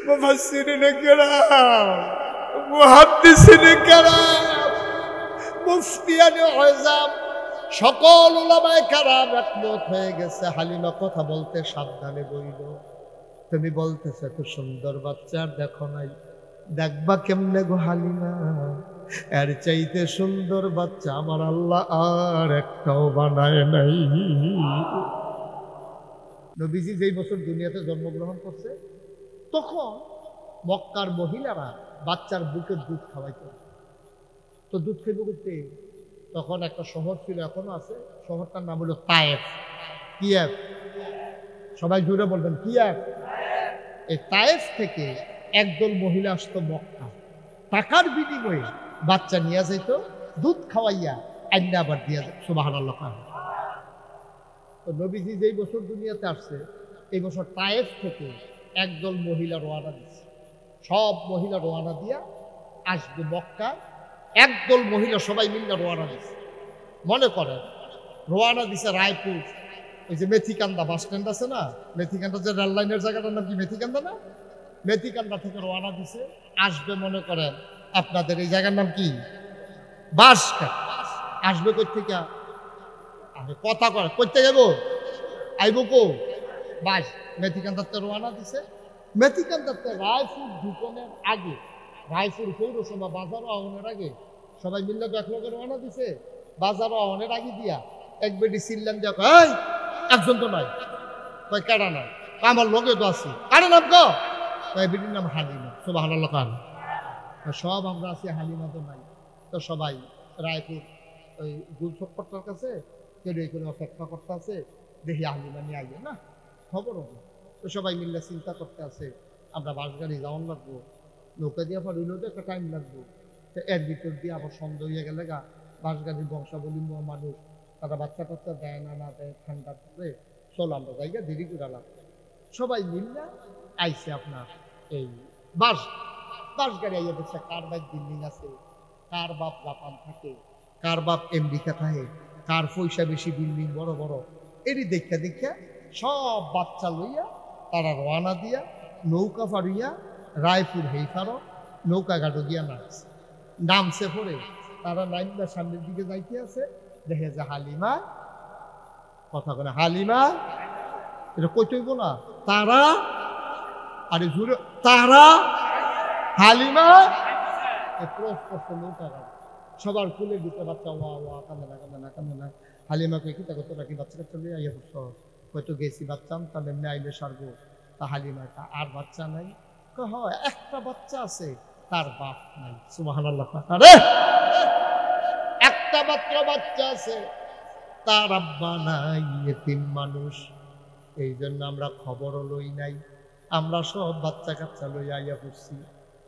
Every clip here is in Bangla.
মুফাসসিরিনে কেরাম, মুহাদ্দিসিনে কেরাম, মুফতিয়ানে আযম, সকল উলামায়ে কেরাম একমত হয়ে গেছে হালিমা কথা বলতে সাবধানে বইল। তুমি বলতেছ এত সুন্দর বাচ্চা আর দেখো নাই, দেখবা কেমনে গো হালিমা? এর চাইতে সুন্দর বাচ্চা আমার আল্লাহ আর একটাও বানায় নাই। নবীজি যেই বছর দুনিয়াতে জন্মগ্রহণ করছে তখন মক্কার মহিলারা বাচ্চার বুকের দুধ খাওয়াইতো। তো দুধ খেতে করতে তখন একটা শহর ছিল, এখনো আছে, শহরটার নাম হলো তায়েফ। কিয়েভ, সবাই জুড়ে বলবেন কিয়েভ। এই তায়েফ থেকে একদল মহিলা আসতো মক্কা, টাকার বিনিময়ে বাচ্চা নিয়ে যাইত, দুধ খাওয়াইয়া আইনা আবার দিয়া যায়। সুবহানাল্লাহ। তো নবীজি যেই বছর দুনিয়াতে আসছে এই বছর তায়েফ থেকে একদল মহিলা রওনা দিচ্ছে। সব মহিলা রওনা দিয়া আসবে মক্কা। একদল মহিলা সবাই মিলে রওনা দিচ্ছে। মনে করেন রওনা দিছে রায়পুর, ওই যে মেথিকান্দা বাস স্ট্যান্ড আছে না, মেথিকান্দা যে রেল লাইনের জায়গাটার নাম কি মেথিকান্দা না? মেথিকান্দা থেকে রওনা দিছে, আসবে মনে করেন আপনাদের এই জায়গার নাম কি বাঁশকাট। আসবে কই থেকে? আমি কথা কর করতে যাব, আইব কো বাস। মেথিকান্দাতে রওনা দিছে। মেথিকান্দাতে রায়পুর ঢুকনের আগে, রায়পুর পৌরসভা বাজার আহনের আগে সবাই মিলে এক লোকের রওনা দিছে। বাজার আহনের আগে দিয়া এক বেটি চিল্লান দিয়া কয়, এই একজন তো নাই। কয় কারা নাই? আমার লগে তো আছে। কারো নাম ক? কয় বেটির নাম হালিমা। সুবহানাল্লাহ। সব আমরা আছি, হালিমা তো নাই। তো সবাই রায়পুর ওই গুল চক্করটার কাছে কেউ এখানে অপেক্ষা করতে আছে, দেখি হালিমা নিয়ে আইবে না, খবর হবে। তো সবাই মিলে চিন্তা করতে আছে আমরা বাস গাড়ি যাওয়ান লাগবো, নৌকা দিয়ে পারিলেও তো একটা টাইম লাগবো। তো এর ভিতর দিয়ে আবার সন্দেহ হয়ে গেলে গা বাস গাড়ির বংশাবলী মানুষ, তারা বাচ্চা টাচ্চা দেয় না না দেয়, ঠান্ডার পরে চলো আমরা জায়গা দেরি করে লাগবে। সবাই মিললে আইসে আপনার এই বাস গাড়ি আইয়া দেখছে কার বাইক বিল্ডিং আছে, কার বাপ জাপান থাকে, কার বাপ আমেরিকা থাকে, কার পয়সা বেশি, বিল্ডিং বড় বড়। এরই দেখা দেখা সব বাচ্চা লইয়া তারা রওনা দিয়া নৌকা ফাড়িয়া রায়পুর হেইফারো নৌকা ঘাটো গিয়া নামছে পরে তারা নাইমা সামনের দিকে যাইতে আছে, দেখে যে হালিমা, কথা বলে হালিমা, এটা কইতেইব না, তারা আরে জুড়ে তারা হালিমা ক্রস করছে নৌকা ঘাট। সবার কুলের ভিতরে বাচ্চা ওয়া ওয়া কান্দে না কান্দে না কান্দে না। হালিমাকে কি তা তোরা কি বাচ্চা কাচ্চা নিয়ে আইয়া পড়ছ? হয়তো গেছি বাচ্চা তাহলে এমনি আইলে সারবো। তা হালিমা আর বাচ্চা নাই? হয় একটা বাচ্চা আছে, তার বাপ নাই। সুবহানাল্লাহ। আরে একটা মাত্র বাচ্চা আছে, তার আব্বা নাই, এতিম মানুষ। এই জন্য আমরা খবরও লই নাই, আমরা সব বাচ্চা কাচ্চা লই আইয়া পড়ছি।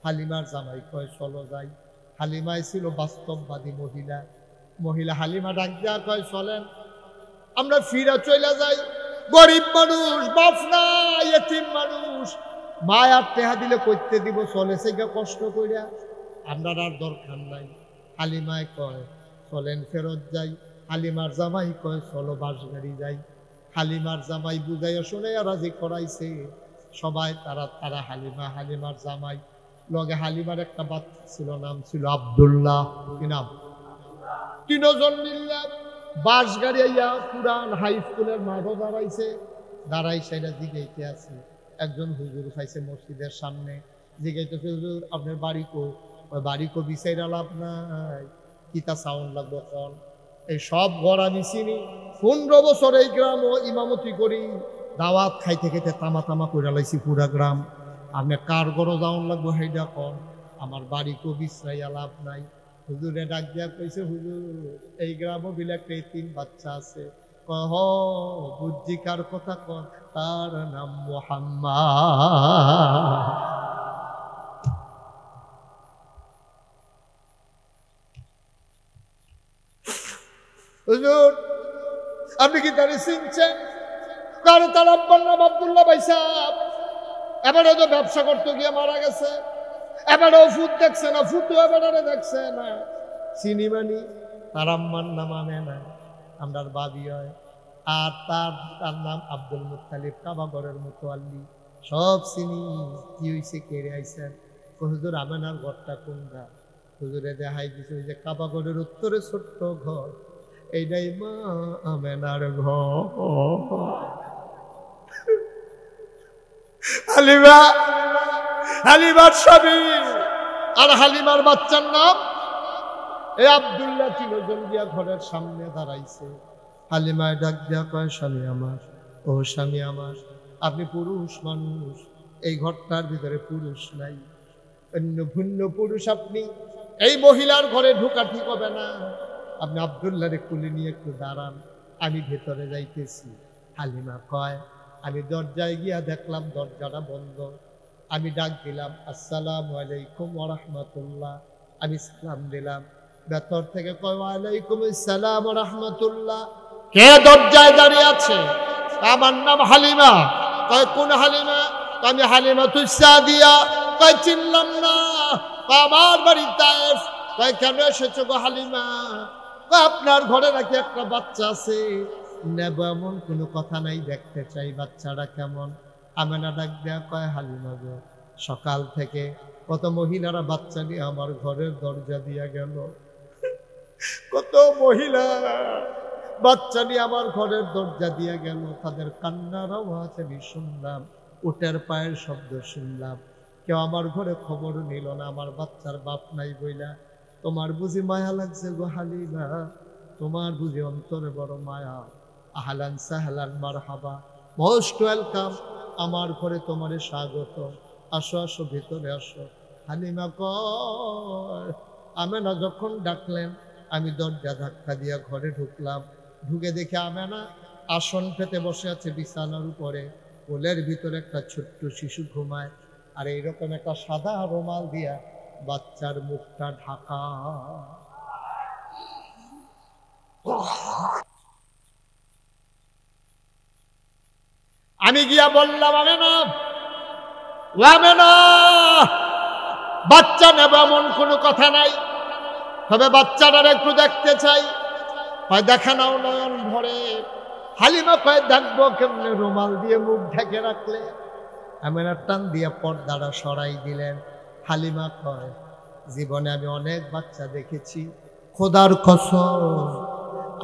হালিমার জামাই কয় চলো যাই। হালিমাই ছিল বাস্তববাদী মহিলা। হালিমা ডাক দেয়া কয় চলেন আমরা ফিরা চলে যাই। গরিব মানুষ, বাপ নাই, এতিম মানুষ, মায়ার টেহা দিলে করতে দিব, চলেছে গা কষ্ট কইরা, আপনার আর দরকার নাই। হালিমায় কয় চলেন ফেরত যাই। হালিমার জামাই কয় চলো বাস গাড়ি যাই। হালিমার জামাই বুঝাইয়া শুনাইয়া রাজি করাইছে সবাই। তারা হালিমার জামাই লগে হালিমার একটা বাচ্চা ছিল, নাম ছিল আব্দুল্লাহ। কি নাম? তিনজন মিল্লা বাস গাড়ি আইয়া পুরান হাই স্কুলের মাঠও দাঁড়াই সেটা জিগাইতে আছে। একজন হুজুর খাইছে মসজিদের সামনে, জিগাইতেছে হুজুর আপনার বাড়ি কো বিচাইরা লাভ নাই, কিতা সাউন্ড লাগবে কন? এই সব ঘর আমি চিনি, 15 বছর এই গ্রাম ইমামতি করি, দাওয়াত খাইতে খাইতে তামা কইরা লাইছি পুরা গ্রাম। আপনি কার ঘরও যাওন লাগবো সেইটা কন, আমার বাড়ি কো বিশ্রাইয়া লাভ নাই। হুজুরে ডাক দিয়া কইছে হুজুর এই গ্রামও বিলে 3 বাচ্চা আছে। কহ বুঝছি কার কথা কন, তার নাম মুহাম্মদ। হুজুর আপনি কি তারে চিনছেন? কারণ তার আব্বার নাম আব্দুল্লাহ ভাই সাহেব, এবারে তো ব্যবসা করতে গিয়ে মারা গেছে। এবারেও ফুট দেখছে না, ফুটু এবারে দেখছে না। চিনি মানি তার আম্মার নাম আনে না, আমরার বাবি হয়। আর তার নাম আব্দুল মুত্তালিব, কাবাগরের মুতাওয়াল্লি। সব চিনি। কি হয়েছে, কেড়ে আইসেন? হুজুর আমেনার ঘরটা কোনটা? হুজুরে দেখাই দিছে ওই যে কাবাগরের উত্তরে ছোট্ট ঘর, এইটাই মা আমেনার ঘর। হালিমা, হালিমার স্বামী আর হালিমার বাচ্চার নাম এই আব্দুল্লাহ। তিনজন গিয়া ঘরের সামনে দাঁড়াইছে। হালিমায় ডাক দিয়া কয়, স্বামী আমার, ও স্বামী আমার, আপনি পুরুষ মানুষ, এই ঘরটার ভিতরে পুরুষ নাই, অন্য ভিন্ন পুরুষ আপনি, এই মহিলার ঘরে ঢোকা ঠিক হবে না। আপনি আব্দুল্লাহরে কুলে নিয়ে একটু দাঁড়ান, আমি ভেতরে যাইতেছি। হালিমা কয়, আমি দরজায় গিয়া দেখলাম দরজাটা বন্ধ। আমি ডাক দিলাম, আসসালামু আলাইকুম ওয়া রাহমাতুল্লাহ। আমি সালাম দিলাম। ভেতর থেকে কয়, ওয়ালাইকুম আসসালাম ওয়া রাহমাতুল্লাহ। কে দরজায় দাঁড়িয়ে আছে? আমার নাম হালিমা। কয়, কোন হালিমা? আমি হালিমা তুসাদিয়া। কয়, চিনলাম না। আমার বাড়ি তায়েফ। কয়, কেন এসেছো গো হালিমা? কয়, আপনার ঘরে নাকি একটা বাচ্চা আছে, নেব এমন কোনো কথা নাই, দেখতে চাই বাচ্চাটা কেমন। আমেনা ডাক দেয়া কয়, হালিমা গো, সকাল থেকে কত মহিলারা বাচ্চা নিয়ে আমার ঘরের দরজা দিয়া গেল, কত মহিলা বাচ্চা নিয়ে আমার ঘরের দরজা দিয়ে গেল, তাদের কান্নার আওয়াজ আমি শুনলাম, উটের পায়ের শব্দ শুনলাম, কেউ আমার ঘরে খবর নিল না, আমার বাচ্চার বাপ নাই বইলা। তোমার বুঝি মায়া লাগছে গো হালিমা? তোমার বুঝি অন্তরে বড় মায়া? আহলান সাহলান মারহাবা, মোস্ট ওয়েলকাম, আমার ঘরে তোমারে স্বাগত, আসো আসো ভিতরে আসো। হালিমা কয়, আমেনা যখন ডাকলেন আমি দরজা ধাক্কা দিয়া ঘরে ঢুকলাম। ঢুকে দেখে আমেনা আসন পেতে বসে আছে বিছানার উপরে, কোলের ভিতরে একটা ছোট্ট শিশু ঘুমায়, আর এইরকম একটা সাদা রুমাল দিয়া বাচ্চার মুখটা ঢাকা। আমি গিয়া বললাম, আমেনা, ও আমেনা, বাচ্চা নেব এমন কোনো কথা নাই, তবে বাচ্চাটার একটু দেখতে চাই। হয় দেখা নাও নয়ন ভরে। হালিমা কয়, দেখবো কেমনে? রুমাল দিয়ে মুখ ঢেকে রাখলে। আমেনার টান দিয়ে পর্দাটা সরাই দিলেন। হালিমা কয়, জীবনে আমি অনেক বাচ্চা দেখেছি, খোদার কসম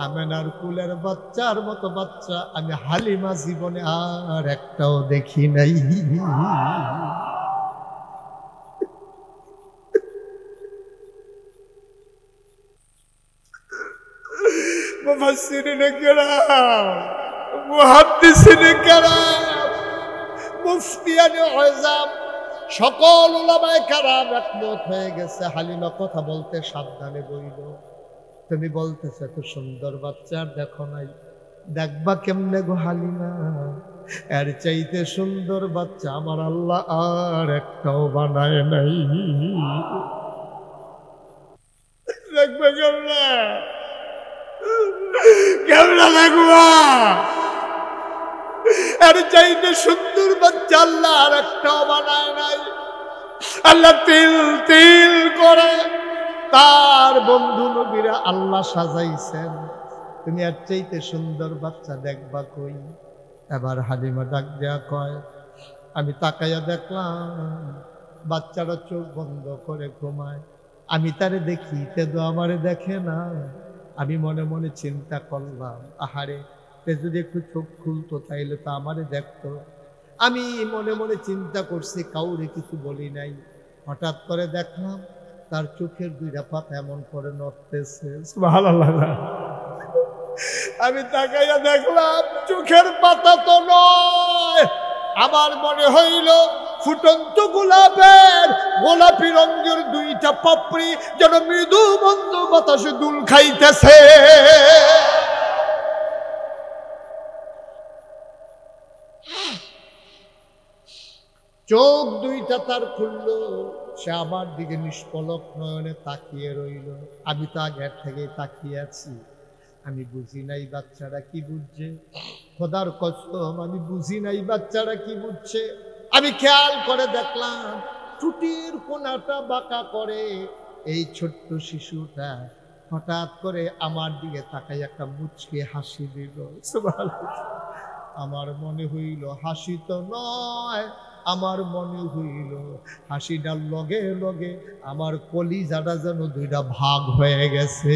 আমেনার কুলের বাচ্চার মতো বাচ্চা আমি হালিমা জীবনে আর একটাও দেখি নাই। মুফাসসিরিনে কেরাম, মুহাদ্দিসিনে কেরাম, মুফতিয়ানে আযম, সকল উলামায়ে কেরাম একমত হয়ে গেছে, হালিমা কথা বলতে সাবধানে বইল। তুমি বলতেছো এত সুন্দর বাচ্চা আর দেখো নাই, দেখবা কেমনে গো হালিমা? এর চাইতে সুন্দর বাচ্চা আমার আল্লাহ আর একটাও বানায় নাই। দেখবা কেমনে? কেমনে দেখবা? এর চাইতে সুন্দর বাচ্চা আল্লাহ আর একটাও বানায় নাই। আল্লাহ তিল তিল করে তার বন্ধু নবীরা আল্লাহ সাজাইছেন, তুমি এর চাইতে সুন্দর বাচ্চা দেখবা কই? এবার হালিমা ডাক দেয়া কয়, আমি তাকাইয়া দেখলাম বাচ্চারা চোখ বন্ধ করে ঘুমায়, আমি তারে দেখি, তে তো আমারে দেখে না। আমি মনে মনে চিন্তা করলাম, আহারে, তে যদি একটু চোখ খুলতো তাইলে তো আমারে দেখতো। আমি মনে মনে চিন্তা করছি, কাউরে কিছু বলি নাই। হঠাৎ করে দেখলাম তার চোখের দুইটা পাতা এমন করে নড়তেছে। সুবহানাল্লাহ। আমি তাকাইয়া দেখলাম চোখের পাতা তো নয়, আমার মনে হইল ফুটন্ত গোলাপের গোলাপি রঙের দুইটা পাপড়ি যেন মৃদু মন্দ বাতাসে দুল খাইতেছে। চোখ দুইটা তার খুলল, সে আমার দিকে নিষ্পলক নয়নে তাকিয়ে রইল। আমি তো আগের থেকে তাকিয়ে আছি। আমি বুঝি নাই বাচ্চারা কি বুঝছে, খোদার কসম আমি বুঝি নাই বাচ্চারা কি বুঝছে। আমি খেয়াল করে দেখলাম টুটির কোনাটা বাঁকা করে এই ছোট্ট শিশুটা হঠাৎ করে আমার দিকে তাকাই একটা মুচকি হাসি দিল। সুবহানাল্লাহ। আমার মনে হইল হাসি তো নয়, আমার মনে হইল হাসিটার লগে লগে আমার কলিজাটা যেন দুইটা ভাগ হয়ে গেছে।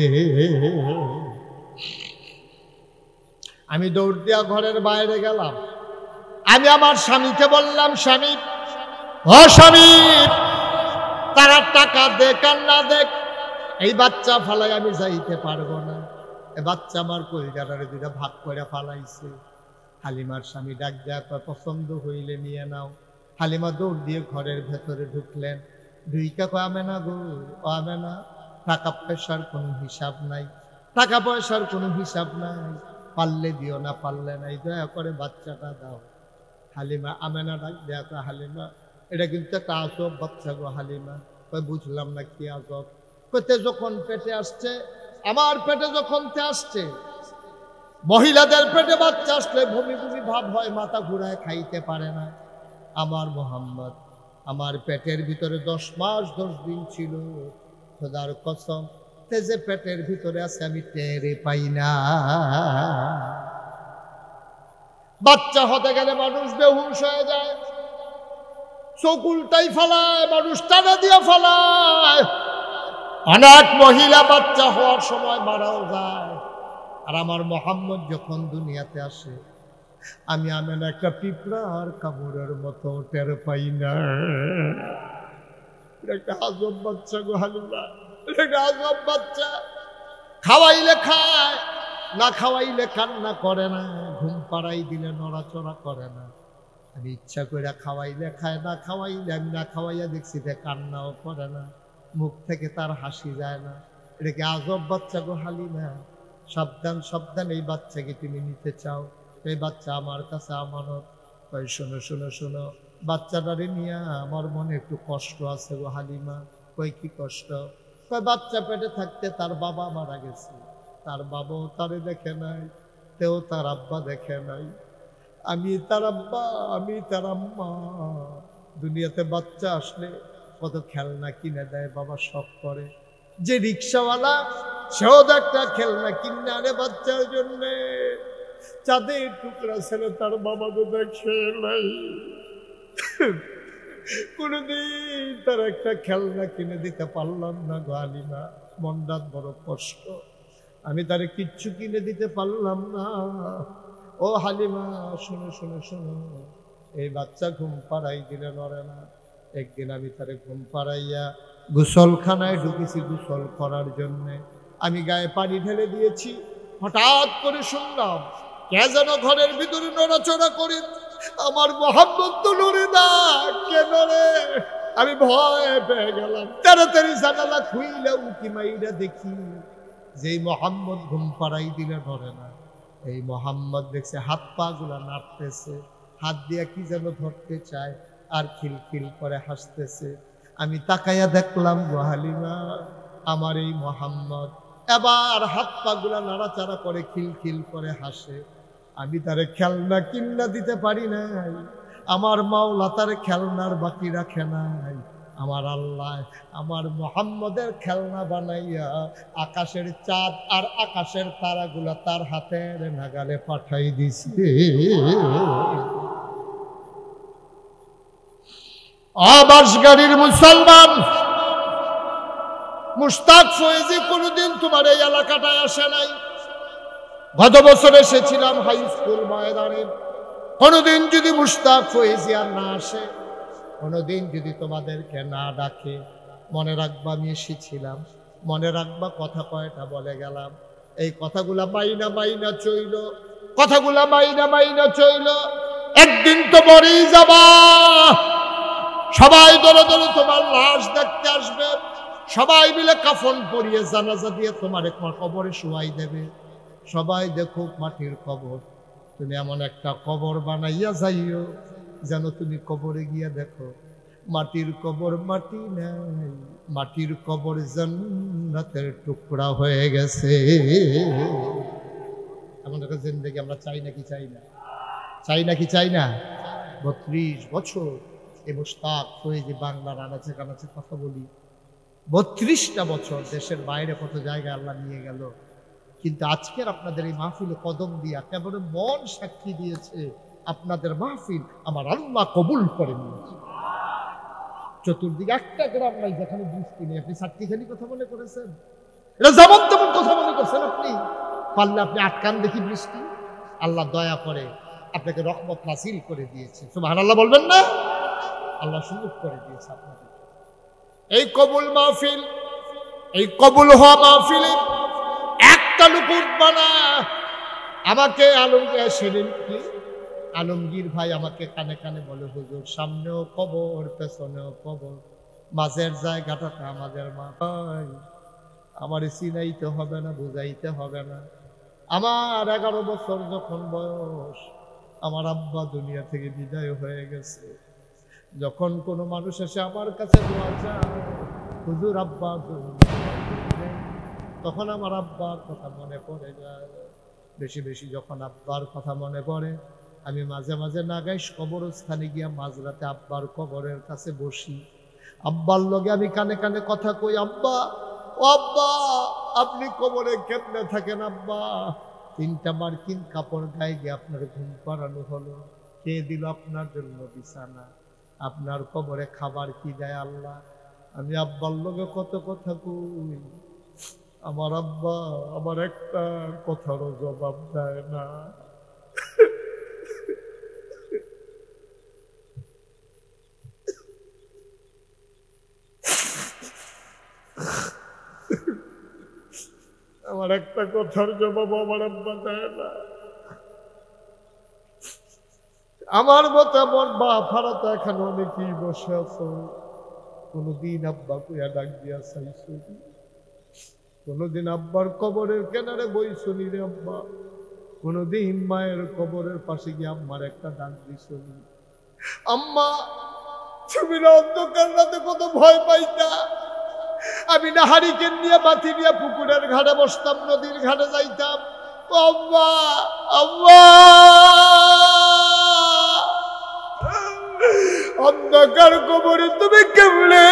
আমি দৌড় দিয়া ঘরের বাইরে গেলাম। আমি আমার স্বামীকে বললাম, স্বামী, ও স্বামী, তারা টাকা দেখ আর না দেখ, এই বাচ্চা ফালাই আমি যাইতে পারবো না। এ বাচ্চা আমার কলিজাটারে দুইটা ভাগ করে ফালাইছে। হালিমার স্বামী ডাক দেয়া কয়, পছন্দ হইলে নিয়ে নাও। হালিমা দৌড় দিয়ে ঘরের ভেতরে ঢুকলেন। ঢুইকা কয়, আমেনা গো, ও আমেনা, টাকা পয়সার কোনো হিসাব নাই, টাকা পয়সার কোনো হিসাব নাই, পারলে দিও না পারলে নাই, দয়া করে বাচ্চাটা দাও। হালিমা আমেনা ডাক দেয়া কয়, হালিমা, এটা কিন্তু একটা আজব বাচ্চা গো। হালিমা কয়, বুঝলাম না কি আজব? কইতে যখন পেটে আসছে, আমার পেটে যখন আসছে, মহিলাদের পেটে বাচ্চা আসলে বমি বমি ভাব হয়, মাথা ঘুরায়, খাইতে পারে না। আমার মোহাম্মদ আমার পেটের ভিতরে 10 মাস 10 দিন ছিল, খোদার কসম, যে পেটের ভিতরে আছে আমি টেরে পাই না। বাচ্চা হতে গেলে মানুষ বেহুশ হয়ে যায়, চোখ উল্টাই ফেলায়, মানুষ টানা দিয়ে ফেলায়। অনেক মহিলা বাচ্চা হওয়ার সময় মারাও যায়। আর আমার মোহাম্মদ যখন দুনিয়াতে আসে, আমি আমেন একটা পিঁপড়ার কামড়ের মতো টের পাই না। একটা আজব বাচ্চা গো হালিমা, একটা আজব বাচ্চা। খাওয়াইলে খায়, না খাওয়াইলে কান্না করে না, ঘুম পাড়াই দিলে নড়াচড়া করে না। আমি ইচ্ছা করে খাওয়াইলে খায়, না খাওয়াইলে আমি না খাওয়াইয়া দেখছি যে কান্নাও করে না, মুখ থেকে তার হাসি যায় না। এটা কি আজব বাচ্চা গো হালিমা? সাবধান সাবধান, এই বাচ্চাকে তুমি নিতে চাও, এই বাচ্চা আমার কাছে আমানত। কই, শোনো শোনো শোনো, বাচ্চাটারে নিয়ে আমার মনে একটু কষ্ট আছে গো হালিমা। কই, কি কষ্ট? কই, বাচ্চা পেটে থাকতে তার বাবা মারা গেছে, তার বাবাও তারে দেখে নাই, তেও তার আব্বা দেখে নাই। আমি তার আব্বা, আমি তার আম্মা। দুনিয়াতে বাচ্চা আসলে কত খেলনা কিনে দেয় বাবা, শখ করে। যে রিক্সাওয়ালা, সেও একটা খেলনা কিনে আনে বাচ্চার জন্যে। চাঁদের টুকরা ছেলে তার বাবা তো দেখে নাই, কোনদিন তার একটা খেলনা কিনে দিতে পারলাম না গো হালিমা। মনটা বড় কষ্ট, আমি তারে কিচ্ছু কিনে দিতে পারলাম না। ও হালিমা, শোনো শোনো শোনো, এই বাচ্চা ঘুম পাড়াই দিলে নড়ে না। একদিন আমি তারে ঘুম পাড়াইয়া গোসলখানায় ঢুকেছি গোসল করার জন্যে। আমি গায়ে পানি ঢেলে দিয়েছি, হঠাৎ করে শুনলাম কে যেন ঘরের ভিতরে নড়াচড়া করে। আমার মোহাম্মদ তো নড়ে না, কে নড়ে? আমি ভয় পেয়ে গেলাম, তাড়াতাড়ি জানালা খুইলা উকি মাইরা দেখি যেই মোহাম্মদ ঘুম পাড়াই দিলে নড়ে না, এই মোহাম্মদ দেখছে হাত পা গুলা নাড়তেছে, হাত দিয়া কি যেন ধরতে চায়, আর খিলখিল করে হাসতেছে। আমি তাকাইয়া দেখলাম গো হালিমা, আমার এই মোহাম্মদ এবার হাত পা গুলা নাড়াচাড়া করে, খিলখিল করে হাসে। আমি তারে খেলনা কিনা দিতে পারি নাই, আমার মাওলা তারে খেলনার বাকি রাখে নাই। আমার আল্লাহ আমার মোহাম্মদের খেলনা বানাইয়া আকাশের চাঁদ আর আকাশের তারাগুলা তার হাতের নাগালে পাঠাই দিছে। আবাসগাড়ির মুসলমান মুশতাক ফয়েজি কোনোদিন তোমার এই এলাকাটায় আসে নাই। গত বছর এসেছিলাম হাই স্কুল ময়দানে। কোনোদিন যদি মুশতাক ফয়েজি আর না আসে, কোনোদিন যদি তোমাদেরকে না ডাকে, মনে রাখবা আমি এসেছিলাম, মনে রাখবা কথা কয়টা বলে গেলাম। এই কথাগুলা মাইনা মাইনা চইল, কথাগুলা মাইনা মাইনা চইল। একদিন তো মরেই যাবা, সবাই দলে দলে তোমার লাশ দেখতে আসবে, সবাই মিলে কাফন পরিয়ে জানাজা দিয়ে তোমার কবরে শুয়াই দেবে। সবাই দেখুক মাটির কবর, তুমি এমন একটা কবর বানাইয়া যাইও যেন তুমি কবরে গিয়া দেখো মাটির কবর মাটি নাই, মাটির কবর জান্নাতের টুকরা হয়ে গেছে। এমন একটা জিন্দেগি আমরা চাই নাকি চাই না? চাই নাকি চাই না? 32 বছর এই মুশতাক ফয়েজি বাংলার আনাচে কানাচে কথা বলি। 32টা বছর দেশের বাইরে কত জায়গায় আল্লাহ নিয়ে গেল। কিন্তু আজকের আপনাদের এই মাহফিলে কদম দিয়া কেবল মন সাক্ষী দিয়েছে আপনাদের মাহফিল আমার আল্লাহ কবুল করে নিয়েছে। চতুর্দিকে একটা গ্রাম নাই যেখানে বৃষ্টি নেই। আপনি সাতটিখানি কথা মনে করেছেন? এটা যেমন তেমন কথা মনে করছেন আপনি? পারলে আপনি আটকান দেখি বৃষ্টি। আল্লাহ দয়া করে আপনাকে রহমত নাসিল করে দিয়েছে। সুবহানাল্লাহ বলবেন না? আল্লাহ সুযোগ করে দিয়েছে আপনাদের। এই কবুল মাহফিল, এই কবুল হওয়া মাহফিলে একটা লোক উঠবা না। আমাকে আলমগীর ভাই আমাকে কানে কানে বলে, হুজুর সামনেও কবর পেছনেও কবর, মাঝের জায়গাটাতে আমাদের মা। ভাই আমার চিনাইতে হবে না, বুঝাইতে হবে না। আমার 11 বছর যখন বয়স, আমার আব্বা দুনিয়া থেকে বিদায় হয়ে গেছে। যখন কোনো মানুষ এসে আমার কাছে দোয়া চায়, হুজুর আব্বা, তখন আমার আব্বার কথা মনে পড়ে যায়। বেশি বেশি যখন আব্বার কথা মনে পড়ে, আমি মাঝে মাঝে নাগাইশ কবরস্থানে গিয়া মাঝরাতে আব্বার কবরের কাছে বসি। আব্বার লগে আমি কানে কানে কথা কই, আব্বা ও আব্বা, আপনি কবরে কেমনে থাকেন আব্বা? 3টা মার্কিন কাপড় গায়ে গিয়ে আপনার ঘুম পাড়ানো হলো, কে দিল আপনার জন্য বিছানা, আপনার কবরে খাবার কি দেয় আল্লাহ? আমি আব্বার লগে কত কথা কই, আমার আব্বা আমার একটা কথারও জবাব দেয় না। আমার একটা কথার জবাব আমার আব্বা দেয় না। আমার মতো আমার বাপ হারা তো এখানে অনেকেই বসে আছো, কোনদিন আব্বা কুয়া ডাক দিয়া চাইছো? কোনদিন আব্বার কবরের কেনারে বইছনি রে আব্বা? কোনদিন মায়ের কবরের পাশে গিয়ে আম্মার একটা ডাক দিছনি? আম্মা তুমি না অন্ধকার রাতে কত ভয় পাইতা? আমি না হারিকেন নিয়ে বাতি নিয়ে পুকুরের ঘাটে বসতাম, নদীর ঘাটে যাইতাম। আম্মা আম্মা, অন্ধকার কবরে তুমি কেমনে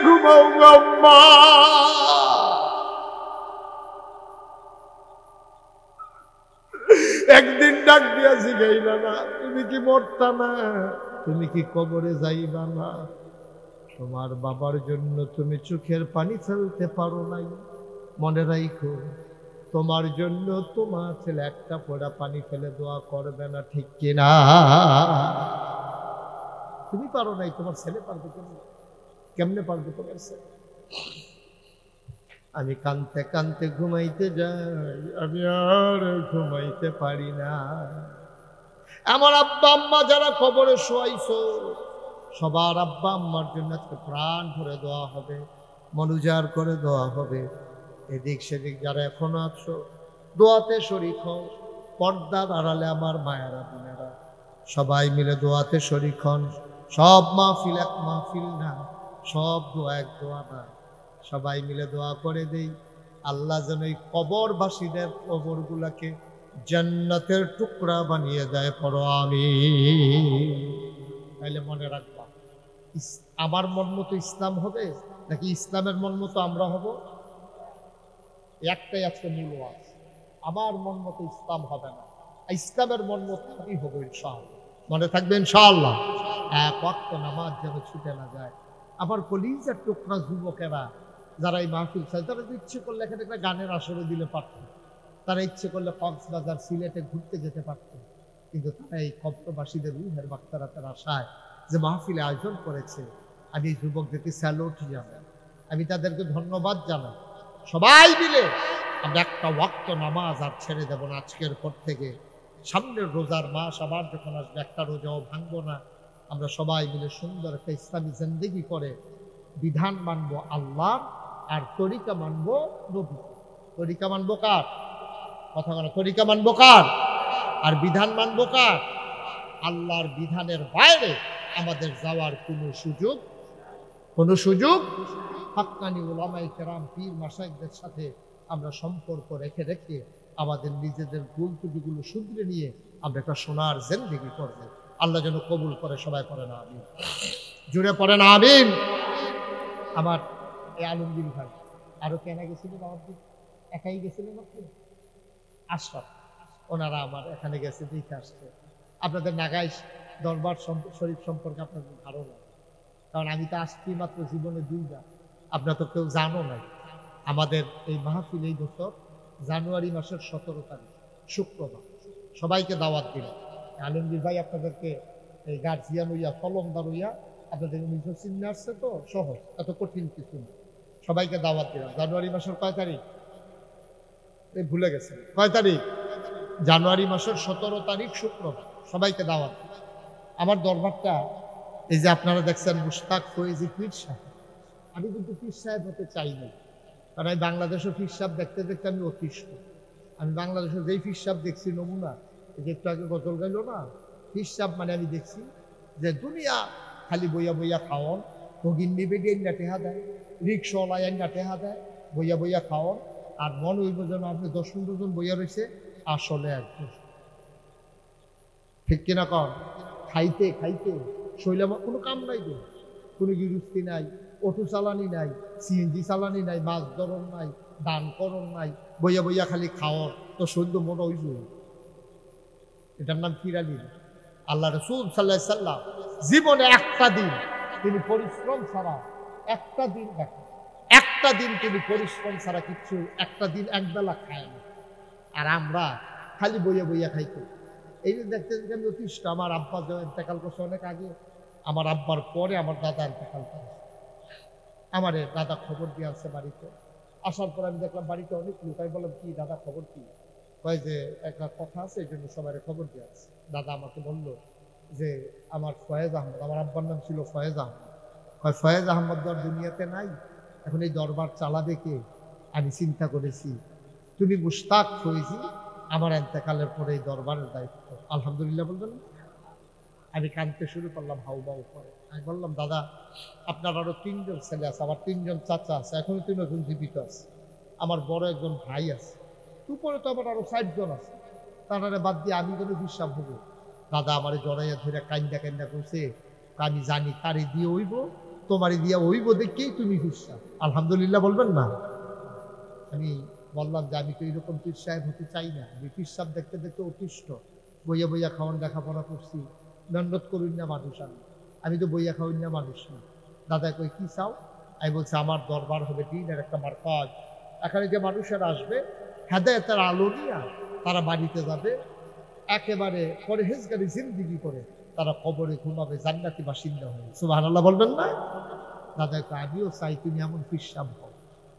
ঘুমাও আম্মা? একদিন ডাক দিয়া জিগাইলা না, তুমি কি মরতা না? তুমি কি কবরে যাইবা না? তোমার বাবার জন্য তুমি চোখের পানি ফেলতে পারো নাই। মনে রাখো, তোমার জন্য তোমার ছেলে একটা ফোঁটা পানি ফেলে দোয়া করবে না, ঠিক কিনা? তুমি পারো নাই, তোমার ছেলে পারবে কেমনে? কেমনে পারবে তোমার ছেলে? আমি কানতে কানতে ঘুমাইতে যাই, আমি আর ঘুমাইতে পারি না। আমার আব্বা আম্মা যারা কবরে শোয়াইছো, সবার আব্বা আম্মার জন্য আজকে প্রাণ ভরে দেওয়া হবে, মনোজার করে দেওয়া হবে। এদিক সেদিক যারা এখনো আছো, দোয়াতে শরীক হও। পর্দার আড়ালে আমার মায়েরা বোনেরা সবাই মিলে দোয়াতে শরীক হন। সব মাহফিল এক মাহফিল না, সব দোয়া এক দোয়া না। সবাই মিলে দোয়া করে দেই, আল্লাহ যেন এই কবরবাসীদের কবরগুলাকে জান্নাতের টুকরা বানিয়ে দেয়। পড়ো আমিন। তাইলে মনে রাখবা, আমার মন মতো ইসলাম হবে নাকি ইসলামের মন মতো আমরা হব? একটাই আজকে মূল ওয়াজ, আমার মন মতো ইসলাম হবে না, ইসলামের মন মতো আমি হবো ইনশাআল্লাহ। মনে থাকবে ইনশাআল্লাহ। এক ওয়াক্ত নামাজ যেন ছুটে না যায়। আমার কলিজার টুকরা যুবকেরা যারা এই মাহফিল চায়, তারা ইচ্ছে করলে এখানে একটা গানের আসরে দিলে পারত, তারা ইচ্ছে করলে কক্সবাজার সিলেটে ঘুরতে যেতে পারত, কিন্তু তারা এই কবরবাসীদের রুহের মাগফিরাতের আশায় যে মাহফিলে আয়োজন করেছে, আমি এই যুবকদেরকে স্যালুট জানাই, আমি তাদেরকে ধন্যবাদ জানাই। সবাই মিলে আমরা একটা ওয়াক্ত নামাজ আর ছেড়ে দেব না আজকের পর থেকে। সামনের রোজার মাস আবার যখন আসবে, একটা রোজাও ভাঙবো না। আমরা সবাই মিলে সুন্দর একটা ইসলামী জিন্দেগি করে বিধান মানবো আল্লাহ, আর তরিকা মানবো নবী। তরিকা মানবো কার? কথা বলো, তরিকা মানবো কার? আর বিধান মানবো কার? আল্লাহর বিধানের বাইরে আমাদের যাওয়ার কোনো সুযোগ হাক্কানি উলামায়ে কেরাম পীর মাশায়েখদের সাথে আমরা সম্পর্ক রেখে রেখে আমাদের নিজেদের ভুল ত্রুটিগুলো শুধরে নিয়ে আমরা একটা সোনার জিন্দেগি করবো। আল্লাহ যেন কবুল করে। সবাই পড়েন আমিন, জুড়ে পড়েন আমিন। আমার এই আলমগীর ভাই আরো কেনা গেছিলেন? আমার একাই গেছিলেন আপনি? আশরাফ, ওনারা আমার এখানে গেছে, দেখে আসছে। আপনাদের নাগাইশ দরবার শরীফ সম্পর্কে আপনাদের ধারণা, কারণ আমি তো আসছি মাত্র জীবনে 2 বার, আপনারা তো কেউ জানো নাই। আমাদের এই মাহফিল এই বছর জানুয়ারি মাসের 17 তারিখ শুক্রবার, সবাইকে দাওয়াত দিলাম। আলমগীর ভাই আপনাদেরকে এই গার্জিয়ান হইয়া কলমদার হইয়া আপনাদের নিজস্ব চিহ্ন আসছে, তো সহজ, এত কঠিন কিছু না। সবাইকে দাওয়াত দিলাম জানুয়ারি মাসের কয় তারিখ, এই ভুলে গেছেন কয় তারিখ, জানুয়ারি মাসের 17 তারিখ শুক্রবার, সবাইকে দাওয়াত। আমার দরবারটা এই যে আপনারা দেখছেন মুশতাক ফয়েজি পীর সাহেব, আমি কিন্তু পীর সাহেব হতে চাই না, কারণ আমি বাংলাদেশের পীর সাহেব দেখতে দেখতে আমি অতিষ্ঠ। আমি বাংলাদেশের যেই পীর সাহেব দেখছি নমুনা, এই যে একটু আগে গজল গাইল না, পীর সাহেব মানে আমি দেখছি যে দুনিয়া খালি বইয়া বইয়া খাওয়ান, ভগিন নিবে দিয়ে টেহা দেয়, রিক্সাওয়ালায় না টেহা দেয়, বইয়া বইয়া খাওয়ান, আর মন হইব যেন আপনি 10-15 জন বইয়া রয়েছে, আসলে একজন। ঠিক কিনা কন? খাইতে খাইতে শৈলে কোনো কাম নাই, তো কোনো গিরুস্তি নাই, অটো চালানি নাই, সিএনজি চালানি নাই, মাছ ধরন নাই, দান করণ নাই, বইয়া বইয়া খালি খাওয়ার, তো সৈন্য মনে হইব। এটার নাম কিরালি। আল্লাহ রাসূল সাল্লাল্লাহু আলাইহি সাল্লাম জীবনে একটা দিন তিনি পরিশ্রম ছাড়া, একটা দিন দেখেন, একটা দিন তিনি পরিশ্রম ছাড়া কিচ্ছু, একটা দিন একবেলা খায় না। আর আমরা খালি বইয়া বইয়া খাইতে। এই যে দেখতে দেখতে আমি অতিষ্ঠ। আমার আব্বা ইন্তেকাল করছে অনেক আগে, আমার আব্বার পরে আমার দাদা ইন্তেকাল করেছে। আমার দাদা খবর দিয়ে আসছে বাড়িতে, আসার পর আমি দেখলাম বাড়িতে অনেক লোক। আমি বললাম কি দাদা খবর কি? কয় যে একটা কথা আছে, এই জন্য সবাই খবর দিয়ে আসছে। দাদা আমাকে বলল যে আমার ফয়েজ আহমদ, আমার আব্বার নাম ছিল ফয়েজ আহমদ, কয় ফয়েজ আহমদ দর দুনিয়াতে নাই, এখন এই দরবার চালাবে কে? আমি চিন্তা করেছি তুমি মুশতাক ফয়েজি আমার ইন্তেকালের পরে এই দরবারের দায়িত্ব। আলহামদুলিল্লাহ বলবেন। আমি কাঁদতে শুরু করলাম, হাউ বাউ করে। আমি বললাম দাদা আপনার আরো 3 জন ছেলে আছে, আমার 3 জন চাচা আছে, এখনো 3 জন জীবিত আছে, আমার বড় একজন ভাই আছে, উপরে তো আমার আরো 60 জন আছে, তারা বাদ দিয়ে আমি কোনো বিশ্বাস হবো? দাদা আমার জড়াইয়া ধরে কান্দা কান্দা করছে, আমি জানি তারই দিয়ে হইব, তোমারই দিয়া হইব, দেখেই তুমি বিশ্বাস। আলহামদুলিল্লাহ বলবেন না? আমি বললাম যে আমি তো এইরকম পীর সাহেব হতে চাই না, আমি পীর সাহেব দেখতে দেখতে অতিষ্ঠ, বইয়া বইয়া খাওয়ান লেখাপড়া করছি, মেহনত করুন না মানুষ, আমি তো বইয়া খাওয়াই না মানুষ না। দাদা কই কি চাও? আমি বলছি আমার দরবার হবে দিনের একটা মারকাজ, এখানে যে মানুষেরা আসবে হেদায়েতের আলো নিয়ে তারা বাড়িতে যাবে, একেবারে পরহেজগারি জিন্দিগি করে তারা কবরে ঘুমাবে, জান্নাতি বাসিন্দা হয়ে। সুবহানাল্লাহ বলবেন না? দাদা কই আমিও চাই তুমি এমন পীর সাহেব হও।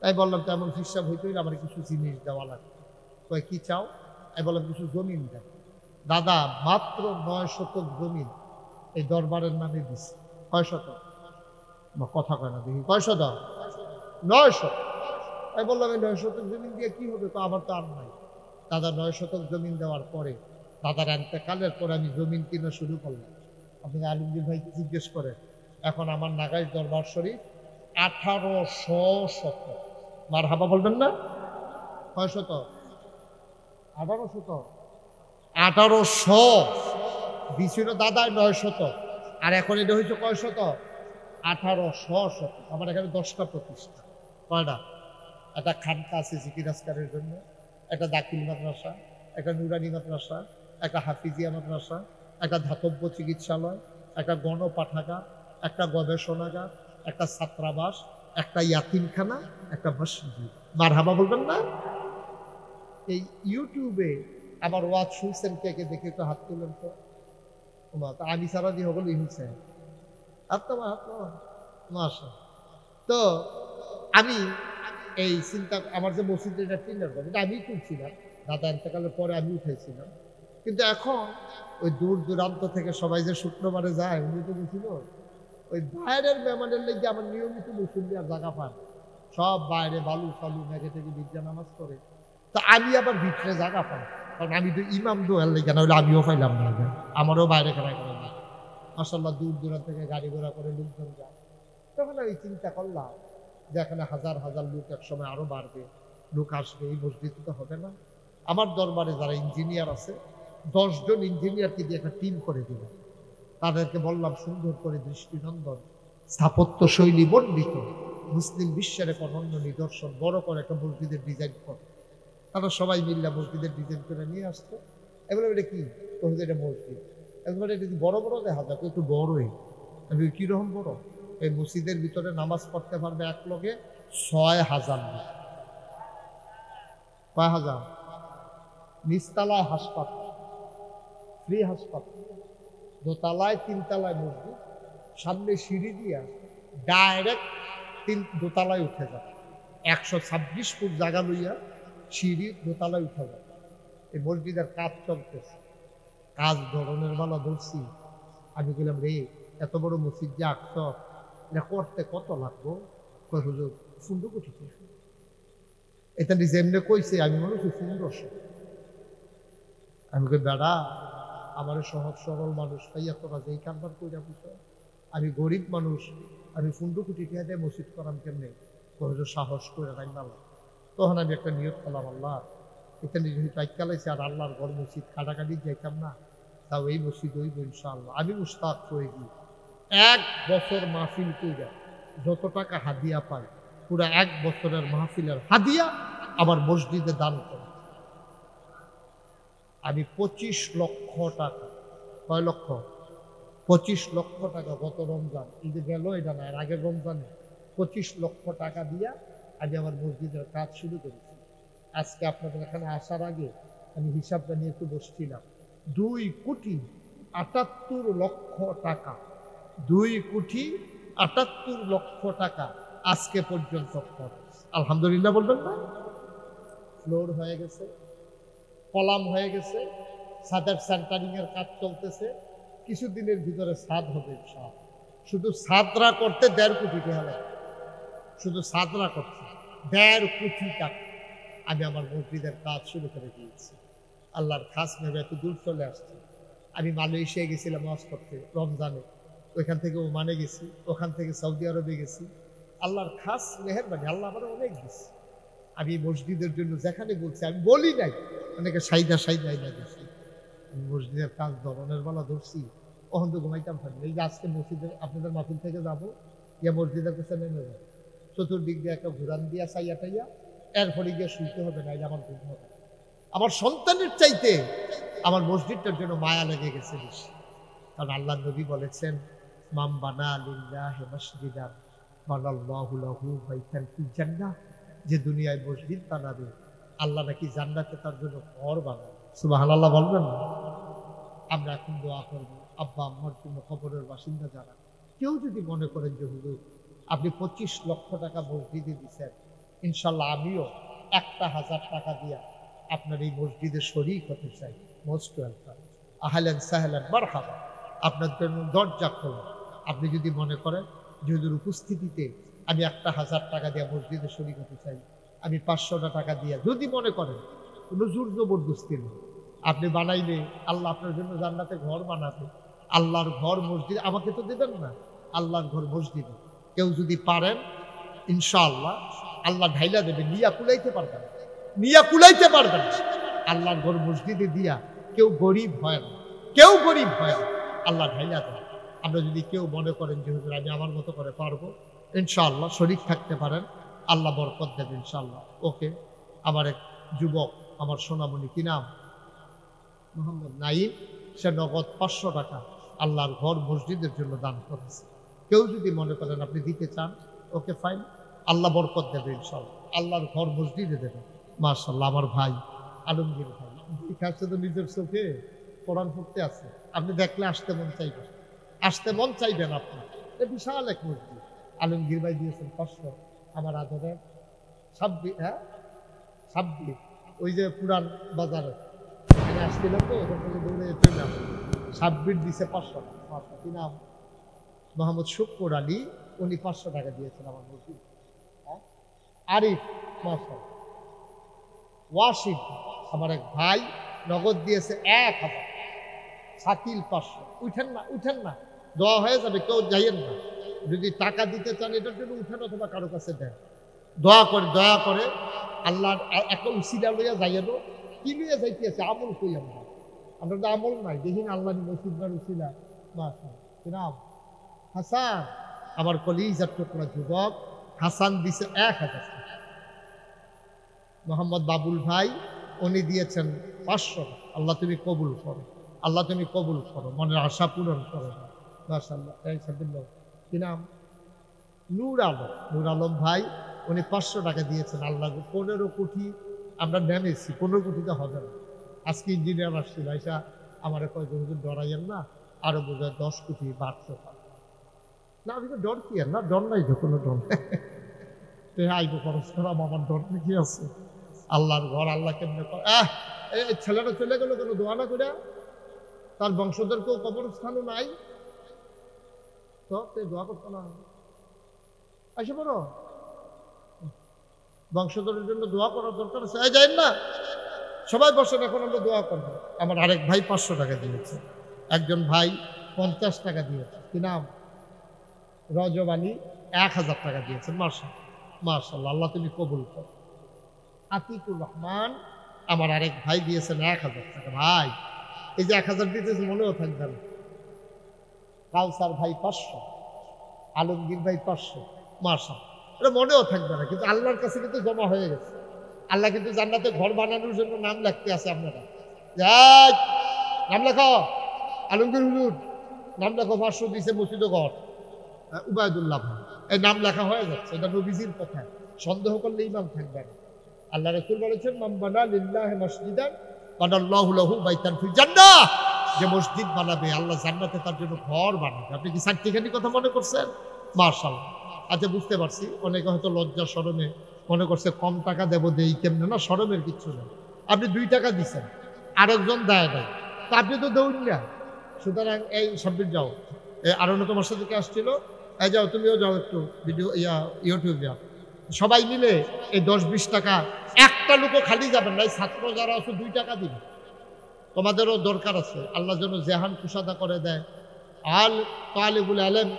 তাই বললাম তো এমন পীর সাহেব হইতে হইলে আমার কিছু জিনিস দেওয়া লাগবে। কয় কি চাও? আমি বললাম কিছু জমিন দেয়। দাদা মাত্র 9 শতক জমিন এই দরবারের নামে দিচ্ছে। কয় শতক? কথা কয় না দেখি, কয় শতক? 9 শতক। আমি বললাম এই 9 শতক জমিন দিয়ে কি হবে? তো আমার তো আর নাই। দাদা 9 শতক জমিন দেওয়ার পরে, দাদার ইন্তেকালের পরে আমি জমিন কিনা শুরু করলাম। আপনি আলমগীর ভাইকে জিজ্ঞেস করেন, এখন আমার নাগাইশ দরবার শরীফ 1800 শতক। মারহাবা বলবেন না? কয় শতক? 18 শতক। 1800 দিছিল দাদা 9 শতক, আর এখন এটা হয়েছে কয় শতক? 1800 শতক। আমার এখানে 10টা প্রতিষ্ঠান। কয়টা? একটা খানকা আছে জিকির আজকারের জন্য, একটা দাখিল মাদ্রাসা, একটা নুরানি মাদ্রাসা, একটা হাফিজিয়া মাদ্রাসা, একটা ধাতব্য চিকিৎসালয়, একটা গণপাঠাগার, একটা গবেষণাগার, একটা ছাত্রাবাস, একটা ইয়াতিমখানা, একটা মসজিদ। মারহাবা বলবেন না? এই ইউটিউবে আমার ওয়াজ শুনছেন কে কে? দেখে একটু হাত তুলেন তো। আমি সারা দিয়ে হবো ইহুছে তো আমি এই চিন্তা, আমার যে মসজিদের এটা টিনার ঘর, এটা আমি তুলছিলাম, দাদা ইন্তেকালের পরে আমি উঠাইছিলাম। কিন্তু এখন ওই দূর দূরান্ত থেকে সবাই যে শুক্রবারে যায়, উনি তো বলছিল ওই বাইরের মেহমানের লেগে আমার নিয়মিত মুসল্লি আর জায়গা পান, সব বাইরে বালু ফালু মেঘে থেকে বিদ্যা নামাজ করে। তা আমি আবার ভিতরে জায়গা পাই, কারণ আমি তো ইমাম দোয়ার লেগে না হলে আমিও পাইলাম না, আমারও বাইরে খেলা করে না। মাশাআল্লাহ দূর দূরান্ত থেকে গাড়ি ঘোড়া করে লোকজন যায়। তখন আমি চিন্তা করলাম যে এখানে হাজার হাজার লোক একসময় আরো বাড়বে, লোক আসবে, এই মসজিদ তো হবে না। আমার দরবারে যারা ইঞ্জিনিয়ার আছে 10 জন ইঞ্জিনিয়ারকে দিয়ে একটা টিম করে দিল। তাদেরকে বললাম সুন্দর করে দৃষ্টিনন্দন স্থাপত্য শৈলী বর্ণিত মুসলিম বিশ্বের এক অনন্য নিদর্শন বড় করে একটা মসজিদের ডিজাইন করে। তারা সবাই মিল্লা মসজিদের ডিজাইন করে নিয়ে আসতো। এগুলো এটা কি? এটা মসজিদ। একবারে এটা বড় বড় দেখা যাক, একটু বড়ই। আমি কিরকম বড়? এই মসজিদের ভিতরে নামাজ পড়তে পারবে এক লগে ৬,০০০ লোক। কয় হাজার? নিচতলায় হাসপাতাল, ফ্রি হাসপাতাল, দোতলায় ৩ তলায় মসজিদ, সামনে সিঁড়ি দিয়া ডাইরেক্ট দোতলায় উঠে যায়। ১২৬ ফুট জায়গা লইয়া সিঁড়ি দোতলায় উঠে যায়। এই মসজিদের কাজ চলতেছে, কাজ ধরনের বেলা ধরছি। আমি বললাম, রে এত বড় মসজিদ যে আঁকছ, এটা করতে কত লাগবো? হুজুর ১৫ কোটি টাকা। এটা নিজে এমনি কইছে, আমি মনে হচ্ছে ১৫০০। আমি কই, বেড়া আমার সহজ সরল মানুষ পাইয়া তোরা যেই কারবার কইরা বুঝ, আমি গরিব মানুষ, আমি ১৫ কোটি টাকা দিয়ে মসজিদ করাম কেমনে? হুজুর সাহস করে রাখলাম। তখন আমি একটা নিয়ত করলাম, আল্লাহ এখানে যদি টাইকালাইছে আর আল্লাহর ঘর মসজিদ কাটাকাটি যাইতাম না, তাও এই মসজিদ হইব ইনশাআল্লাহ। আমি মুস্তাক করে দিই ১ বছর মাহফিল কইরা যত টাকা হাদিয়া পাই, পুরো ১ বছরের মাহফিলের হাদিয়া আমার মসজিদে দান করে। আমি ২৫ লক্ষ টাকা, কয় লক্ষ? ২৫ লক্ষ টাকা গত রমজান, ঈদে গেল এটা না, এর আগের রমজানে ২৫ লক্ষ টাকা দিয়া আমি আমার মসজিদের কাজ শুরু করেছি। আজকে আপনাদের এখানে আসার আগে আমি হিসাবটা নিয়ে একটু বসছিলাম, ২,৭৮,০০,০০০ টাকা, ২,৭৮,০০,০০০ টাকা আজকে পর্যন্ত খরচ। আলহামদুলিল্লাহ বলবেন না? ফ্লোর হয়ে গেছে, কলাম হয়ে গেছে, ছাদের সেন্টারিং এর কাজ চলতেছে, কিছুদিনের ভিতরে ছাদ হবে সব। শুধু ছাদরা করতে ১.৫ কোটি টাকা লাগে, শুধু ছাদরা করতে ১.৫ কোটি টাকা। আমি আমার মসজিদের কাজ শুরু করে দিয়েছি। আল্লাহর খাস নেবে এত দূর চলে আসছে। আমি মালয়েশিয়া গেছিলাম ওয়াজ করতে রমজানে, ওইখান থেকে ওমানে গেছি, ওখান থেকে সৌদি আরবে গেছি। আল্লাহর খাস মেহেরবানি, আল্লাহ আমার অনেক গেছি। আমি মসজিদের জন্য যেখানে বলছি, আমি বলি নাই, অনেকে সাইদা না গেছি। আমি মসজিদের কাজ ধরনের বেলা ধরছি, ওখান তো ঘুমাইতাম পারি। এই যে আজকে মসজিদের আপনাদের মাহফিল থেকে যাবো, ইয়া মসজিদের কাছে নেমে যাবো, চতুর্দিক দিয়ে একটা ঘুরান দিয়া চাইয়া টাইয়া এরপরে গিয়ে শুনতে হবে, না আমার ঘুম হবে। আমার সন্তানের চাইতে আমার মসজিদটার জন্য মায়া লেগে গেছে বেশি। কারণ আল্লাহ নবী বলেছেন, মাম বানা লিল্লাহি মাসজিদান বানাল্লাহু লাহু বাইতান ফিল জান্নাহ, যে দুনিয়ায় মসজিদ বানাবে আল্লাহ নাকি জান্নাতে তার জন্য ঘর বানাবে। সুবহানাল্লাহ বলবেন না? আমরা এখন দোয়া করবো, আব্বা আম্মার জন্য, কবরের বাসিন্দা যারা, কেউ যদি মনে করেন যে হুজুর আপনি ২৫ লক্ষ টাকা মসজিদে দিচ্ছেন, ইনশাল্লাহ আমিও ১,০০০ টাকা দিয়া আপনার এই মসজিদে শরীক হতে চাই। মোস্ট ওয়েলকাম, আহলান সাহলান মারহাবা, আপনার জন্য দরজা খোলা। আপনি যদি মনে করেন যে হুজুর উপস্থিতিতে আমি ১,০০০ টাকা দিয়ে মসজিদে শরীক হতে চাই, আমি ৫০০ টাকা দিয়া, যদি মনে করেন, কোনো জোর জবরদস্তি নেই, আপনি বানাইলে আল্লাহ আপনার জন্য জান্নাতে ঘর বানাবে। আল্লাহর ঘর মসজিদ, আমাকে তো দেবেন না, আল্লাহর ঘর মসজিদে কেউ যদি পারেন ইনশাআল্লাহ আল্লাহ ঢাইলা দেবে, নিয়া কুলাইতে পারবেন, নিয়া কুলাইতে পারবেন। আল্লাহর ঘর মসজিদে দিয়া কেউ গরিব হয় না, কেউ গরিব হয় না, আল্লাহ ঢাইলা দেবে। আমরা যদি কেউ মনে করেন যে হুজুর আমি আমার মতো করে পারবো, ইনশাআল্লাহ শরীক থাকতে পারেন, আল্লাহ বরকত দেবে ইনশাআল্লাহ। ওকে, আমার এক যুবক, আমার সোনামণি, কি নাম? মোহাম্মদ নাইম, সে নগদ ৫০০ টাকা আল্লাহর ঘর মসজিদের জন্য দান করেছে। কেউ যদি মনে করেন আপনি দিতে চান, ওকে ফাইন, আল্লাহ বরকত দেবে ইনশাআল্লাহ, আল্লাহর ঘর মসজিদে দেবে। মাশাআল্লাহ, আমার ভাই আলমগীর ভাই দেখাচ্ছে তো নিজের চোখে কোরআন পড়তে আছে, আপনি দেখলে আসতে মন চাইবেন, আসতে মন চাইবেন আপনার। বিশাল এক মসজিদ আলমগীর ভাই দিয়েছেন ৫০০। আমার আদরের ২৬ ওই যে পুরান বাজারে এখানে আসছিলাম তো, ওখান থেকে দৌড়ে চলে আসলাম। ২৬ দিছে ৫০০ টাকা। কি নাম? মোহাম্মদ শুক্কুর আলী, উনি ৫০০ টাকা দিয়েছেন আমার মসজিদ। আরিফ মাশাআল্লাহ। ওয়াসিফ আমার এক ভাই নগদ দিয়েছে ১,০০০। শাকিল ৫০০। উঠেন না, উঠেন না, দোয়া হয়ে যাবে, কেউ যাইয়েন না। যদি টাকা দিতে চান এটার জন্য উঠেন, অথবা কারো কাছে দেন, দোয়া করে, দয়া করে আল্লাহর একটা উসিলা লইয়া যাইয়েন। কি লইয়া যাইতে আছে? আমল কই আমরা তো আমল নাই, দেখিন আল্লাহ মসজিদার উসিলা। মাশাআল্লাহ। নাম হাসান, আমার কলিজার টুকরা যুবক হাসান দিছে ১,০০০ টাকা। মোহাম্মদ বাবুল ভাই, উনি দিয়েছেন 500 টাকা। আল্লাহ তুমি কবুল করো, আল্লাহ তুমি কবুল করো, মনের আশা পূরণ করো। মাশাআল্লাহ। এই সাবিল্লাহ কি নাম? নূর আলম। নূর আলম ভাই উনি 500 টাকা দিয়েছেন। আল্লাহ 15 কোটি আমরা নেমেছি, 15 কোটিতে হবে না। আজকে ইঞ্জিনিয়ার আসছিল, আইসা আমার কয়েকজন হুজুর ডরাইয়েন না, আরো বোঝায় 10 কোটি বাড়ছে না। আমি তো ডর কি আর না, ডর নাই তো, কোনো ডর আইবো খরচ করা আমার ডর কি আছে? আল্লাহর ঘর, আল্লাহ কেমনে এই ছেলেটা চলে গেল কোনো দোয়া না করে, তার বংশধরকেও কবরস্থানও নাই, তো দোয়া করতো না। আসে বড় বংশধরের জন্য দোয়া করার দরকার আছে। এই যাই না, সবাই বসেন, এখন আমরা দোয়া করবো। আমার আরেক ভাই 500 টাকা দিয়েছে, একজন ভাই 50 টাকা দিয়েছে। কি নাম? রজব আলী 1000 টাকা দিয়েছেন। মাশাআল্লাহ, আল্লাহ তুমি কবুল করো। আতিকুর রহমান আমার আরেক ভাই দিয়েছেন 1000 টাকা। ভাই এই যে 1000 দিতেছে মনেও থাকবে না। কাউসার ভাই 500, আলমগীর ভাই 500। মাশাআল্লাহ, এটা মনেও থাকবে না, কিন্তু আল্লাহর কাছে কিন্তু জমা হয়ে গেছে। আল্লাহ কিন্তু জান্নাতে ঘর বানানোর জন্য নাম লিখতে আছে। আপনারা যাই নাম লেখো, আলমগীর হুজুর নাম লেখো, 500 দিয়েছে মসজিদ ঘর, উবায়দুল্লাহ ভাই, এই নাম লেখা হয়ে যাচ্ছে। এটা নবীজির কথা, সন্দেহ করলে ইমান থাকবে না। আল্লাহ রাসূল বলেছেন, মান বানা লিল্লাহি মসজিদান বানাল্লাহু লাহু বাইতান ফিল জান্নাহ। যে মসজিদ বানাবে, আল্লাহ জান্নাতে তার জন্য ঘর বানাবে। আপনি কি সার্টিফিকেটনি কথা মনে করছেন? মাশাআল্লাহ। আচ্ছা, বুঝতে পারছি অনেকে হয়তো লজ্জা শরমে মনে করছে কম টাকা দেবো, দেই কেমনে। না, শরমের কিচ্ছু নেই। আপনি 2 টাকা দিচ্ছেন, আরেকজন দেয় নাই, তা আপনি তো দৌড় না। সুতরাং এই সাব্বির যাও, আরো তোমার সাথে কে আসছিল, এই যাও, তুমিও যাও একটু ভিডিও ইউটিউবে। সবাই মিলে এই 10-20 টাকা, একটা লোকও খালি যাবেন না। এই ছাত্র যারা আছে 2 টাকা দিবে, তোমাদেরও দরকার আছে। আল্লাহ যেন জেহান কুশাদা করে দেয়। আল তালিবুল আলেম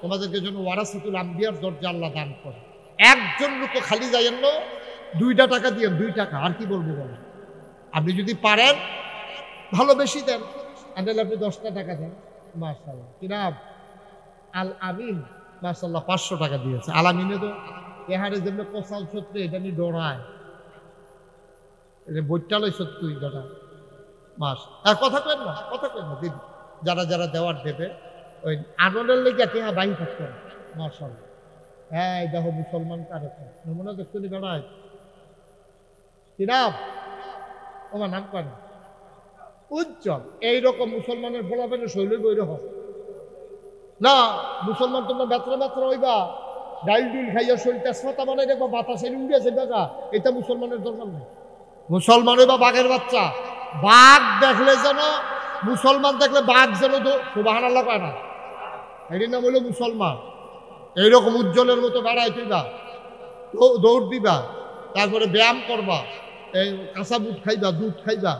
তোমাদেরকে যেন ওয়ারাসাতুল আম্বিয়ার দরজা আল্লাহ দান করে। একজন লোকও খালি যাইয়েন না, 2 টাকা দিয়েন, 2 টাকা। আর কি বলবো বলেন? আপনি যদি পারেন ভালো বেশি দেন, আনলে আপনি 10 টাকা দেন। মাশাআল্লাহ। কি নাম? আল আমিন। মাশাআল্লাহ, 500 টাকা দিয়েছে। আল আমিনে তো এহারে যেমন কোসাল সত্যি, এটা নিয়ে ডরায়, এটা বইটালয় সত্যি দাদা। কথা কেন না, কথা কেন না, দিন। যারা যারা দেওয়ার দেবে, ওই আনন্দের লেগে টেহা বাইন থাকতে হবে। মাশাআল্লাহ। হ্যাঁ, দেখো মুসলমান কারে নমুনা দেখতে বেড়ায়। কি নাম? আমার নাম কেন? উজ্জ্বল। এইরকম মুসলমানের বলাবেন শৈলী বৈর হবে না। মুসলমান তোমরা ব্যথা ব্যথা হইবা, ডাইল ডুল খাইয়া শরীর তেজপাতা বানাই দেখবা, বাতাসে উড়িয়েছে দেখা, এটা মুসলমানের দরকার নেই। মুসলমান হইবা বাঘের বাচ্চা। বাঘ দেখলে যেন, মুসলমান দেখলে বাঘ যেন সুবহানাল্লাহ পায় না, এটির নাম হইল মুসলমান। এইরকম উজ্জ্বলের মতো বেড়াই তুইবা, দৌড় দিবা, তারপরে ব্যায়াম করবা, এই কাঁচা বুট খাইবা, দুধ খাইবা,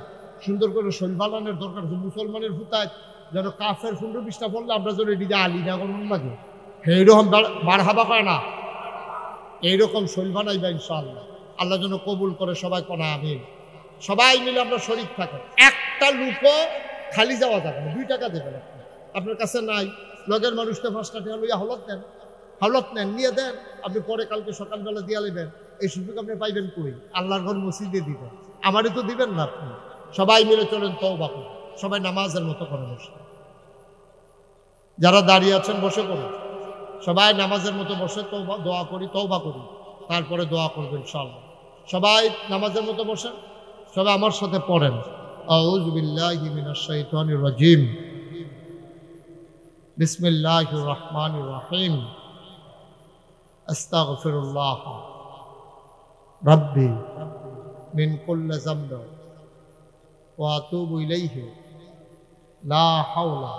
সুন্দর করে শরীর বানানোর দরকার। মুসলমানের ফুতায় যেন কাফের 15-20টা পড়লে আমরা যেন এদিকে আলি না কোনো লাগে, এইরকম বার হাবা পায় না। এইরকম শরীর বানাইবা ইনশাআল্লাহ। আল্লাহ যেন কবুল করে। সবাই কোনা আমিন। সবাই মিলে আমরা শরীক থাকো। একটা লুকও খালি যাওয়া যাবে না। 2 টাকা দেবেন। আপনার কাছে নাই, লগের মানুষটা 5 টাকা লইয়া হলত দেন, হলত নেন, নিয়ে দেন। আপনি পরে কালকে সকালবেলা দিয়া নেবেন। এই সুযোগ আপনি পাইবেন কই? আল্লাহর ঘর মসজিদে দিবেন, আমারই তো দিবেন না আপনি। সবাই মিলে চলেন তওবা করুন। সবাই নামাজের মতো করে বসে, যারা দাঁড়িয়ে আছেন বসে করুন। সবাই নামাজের মতো বসে তওবা দোয়া করি, তওবা করি, তারপরে দোয়া করবেন ইনশাআল্লাহ। সবাই নামাজের মতো বসেন, সবাই আমার সাথে পড়েন, আউযু বিল্লাহি মিনাশ শাইতানির রাজিম, বিসমিল্লাহির রহমানির রহিম, আস্তাগফিরুল্লাহ রাব্বি মিন কুল্লি যামব ওয়া আতুবু ইলাইহি, লা হাওলা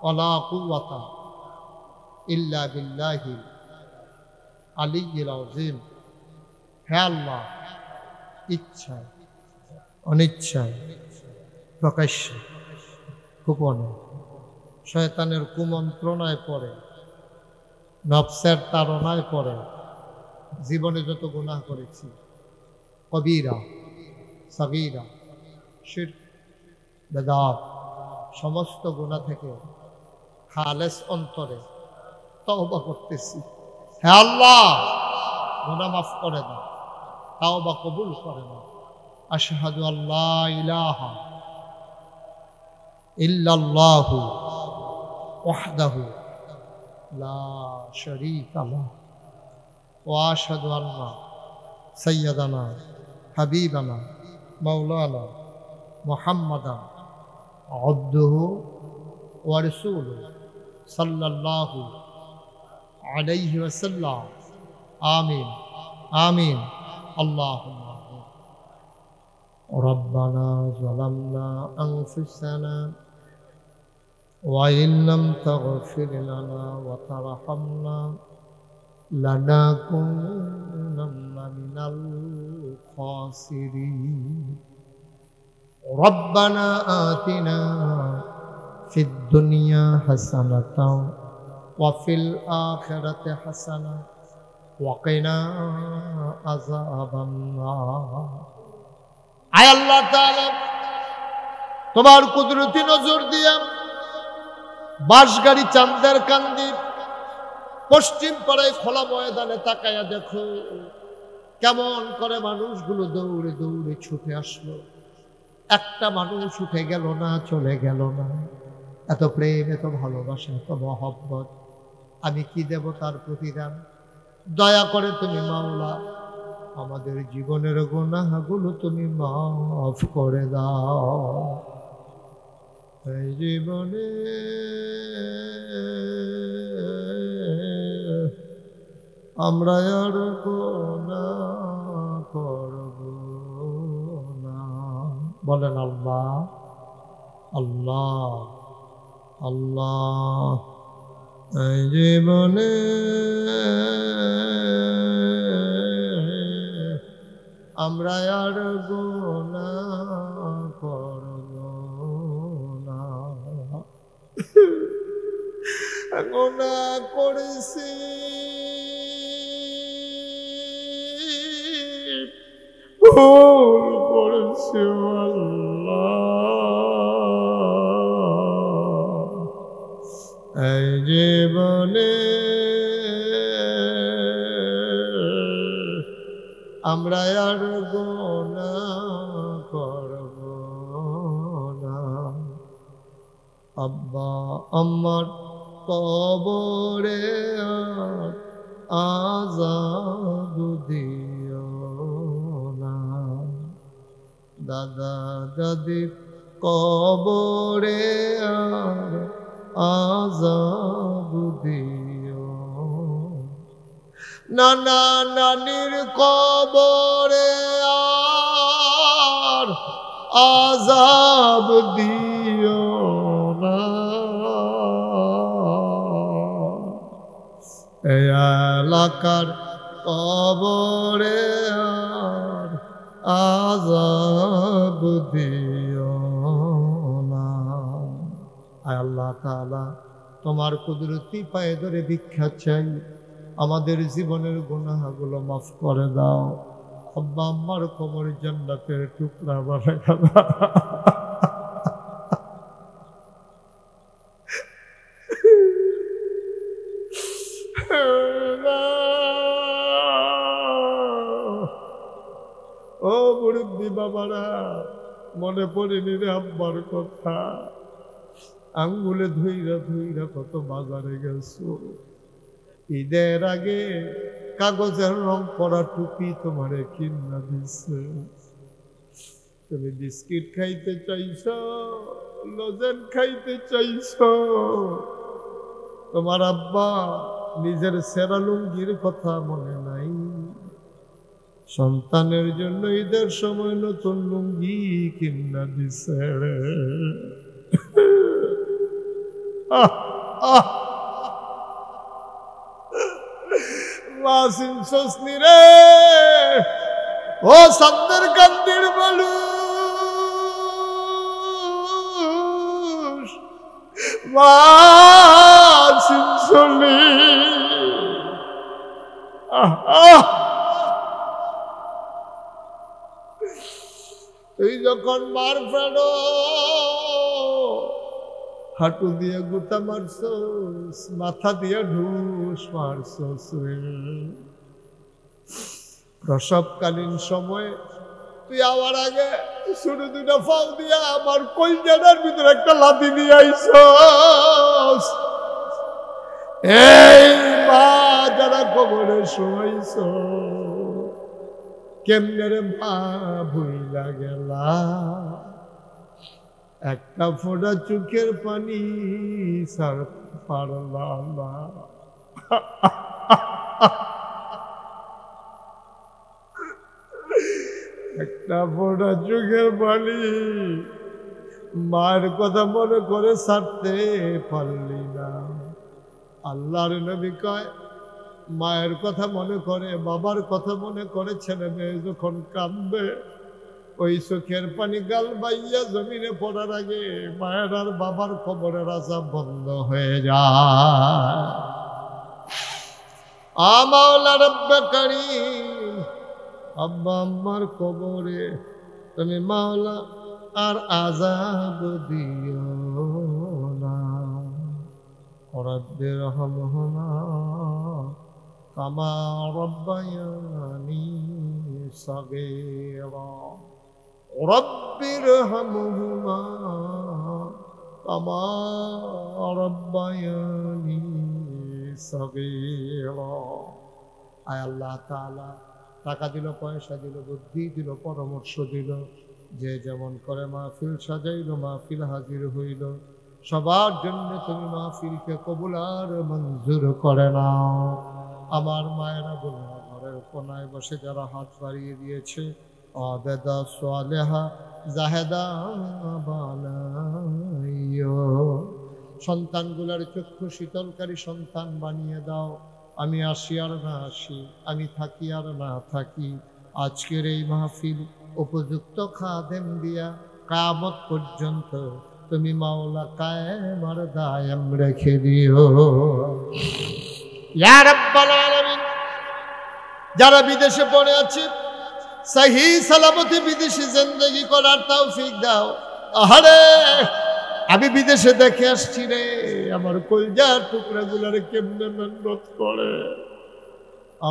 ওয়ালা কুওয়াতা ইল্লা বিল্লাহিল আলিয়্যিল আযীম। হে আল্লাহ, ইচ্ছায় অনিচ্ছায় প্রকাশ্যে গোপনে শয়তানের কুমন্ত্রণায় পড়ে, নফসের তাড়নায় পড়ে জীবনে যত গুনাহ করেছি, কবিরা সগীরা শিরক বেদাত, সমস্ত গুনাহ থেকে খালেস অন্তরে তওবা করতেছি। হে আল্লাহ, গুনাহ মাফ করে দাও, তাওবা কবুল করে নাও। আশহাদু আল্লা ইলাহা ইল্লাল্লাহু ওয়াহদাহু লা শারীকা লাহু ওয়া আশহাদু আন্না সাইয়্যিদানা হাবিবানা মাওলানা মুহাম্মাদান আবদুহু ওয়া রাসূলুহু সাল্লাল্লাহু আলাইহি ওয়াসাল্লাম। আমিন আমিন। আল্লাহুম্মা আমিন। রব্বানা যালামনা আনফুসানা ওয়া ইন লাম তাগফির লানা ওয়া তারহামনা লানাকুনান্না মিনাল খাসিরিন। রব্বানা আতিনা ফিদ দুনিয়া হাসানাতাও ওয়া ফিল আখিরাতি হাসানা ওয়া কিনা আযাবান নার। আয় আল্লাহ তাআলা, তোমার কুদরতি নজর দিয়া বাঁশগাড়ি চান্দের কান্দি পশ্চিম পাড়ায় খোলা ময়দানে তাকায়া দেখো কেমন করে মানুষগুলো দৌড়ে দৌড়ে ছুটে আসলো। একটা মানুষ উঠে গেল না, চলে গেল না। এত প্রেম, এত ভালোবাসা, এত মহব্বত, আমি কি দেব তার প্রতিদান? দয়া করে তুমি মাওলা আমাদের জীবনের গুনাহগুলো তুমি মাফ করে দাও। এই জীবনে আমরা আর গুনাহ করব না। বলেন আল্লাহ আল্লাহ আল্লাহ। এই জীবনে আমরা আর গুনাহ করব না। গুনাহ করেছি, ভুল করেছি আল্লাহ। এই জীবনে আমরা আর গুনাহ করব না। আব্বা আমার কবরে আযাব দিও না। দাদা দাদি কবরে আযাব দিও। নানা নানির কবরে আর আযাব দিও না। এই এলাকার কবরে আর আযাব দিও না। আয় আল্লাহ তাআলা, তোমার কুদরতি পায়ে ধরে ভিক্ষা চাই, আমাদের জীবনের গুনাহগুলো মাফ করে দাও। আব্বা আম্মার কবর জান্নাতের টুকরা বানাইয়া দাও। ও মুরব্বি বাবারা, মনে পড়েনি রে আব্বার কথা? আঙ্গুলে ধুইরা ধুইরা কত বাজারে গেছো। ঈদের আগে কাগজের রং করা টুপি তোমারে কিনা দিছে। তুমি বিস্কিট খাইতে চাইছ, লজেন খাইতে চাইছ। তোমার আব্বা নিজের সেরা লুঙ্গির কথা মনে নাই। সন্তানের জন্য ঈদের সময় নতুন লুঙ্গি কিনা দিছে। মাসিন সসনি রে, ও সান্দের কান্দির মানুষ, মাসিন সলি। তুই যখন মার ফেলো, হাঁটু দিয়ে গুতা মারছস, মাথা দিয়ে ঢুস মারছস। প্রসবকালীন সময়ে তুই আমার আগে শুধু দুটা ফল দিয়া আমার কলজাটার ভিতরে একটা লাথি দিয়ে আইছস। এই মা যারা কবরে শোয়াইছ, কেমনে রে মা ভুইলা গেলা, একটা ফোঁটা চোখের পানি ছাড়তে পারলাম না। একটা ফোঁটা চোখের পানি মায়ের কথা মনে করে ছাড়তে পারলি না। আল্লাহর নবী কয়, মায়ের কথা মনে করে, বাবার কথা মনে করে ছেলে মেয়ে যখন কাঁদবে, ওই চোখের পানি গাল বাইয়া জমিনে পড়ার আগে মায়ের আর বাবার কবরের আযাব বন্ধ হয়ে যায়। মাওলা রব্বে কারীম, আব্বা আম্মার কবরে তুমি মাওলা আর আযাব দিও না। রব্বির হামহুমা কামা রব্বায়ানি সগীরা। রব্বির হামহুমা কামা রব্বায়ানি সগীরা। আয় আল্লাহ তাআলা টাকা দিল, পয়সা দিল, বুদ্ধি দিল, পরামর্শ দিল, যে যেমন করে মাহফিল সাজাইল, মাহফিল হাজির হইল, সবার জন্য তুমি মাহফিলকে কবুল আর মঞ্জুর করে নাও। আমার মায়েরা বোনেরা ঘরের কোনায় বসে যারা হাত বাড়িয়ে দিয়েছে, আবেদা সালেহা জাহেদা বানাইও। সন্তানগুলার চক্ষু শীতলকারী সন্তান বানিয়ে দাও। আমি আসি আর না আসি, আমি থাকি আর না থাকি, আজকের এই মাহফিল উপযুক্ত খাদেম দিয়া কিয়ামত পর্যন্ত তুমি মাওলা কায়েম আর দায়েম রেখে দিও ইয়া রাব্বাল আলামিন। যারা বিদেশে পড়ে আছে, সহি সালামতে বিদেশে জিন্দেগি করার তৌফিক দাও। আহারে আমি বিদেশে দেখে আসছি রে, আমার কলজার টুকরাগুলার কেমনে মেহনত করে।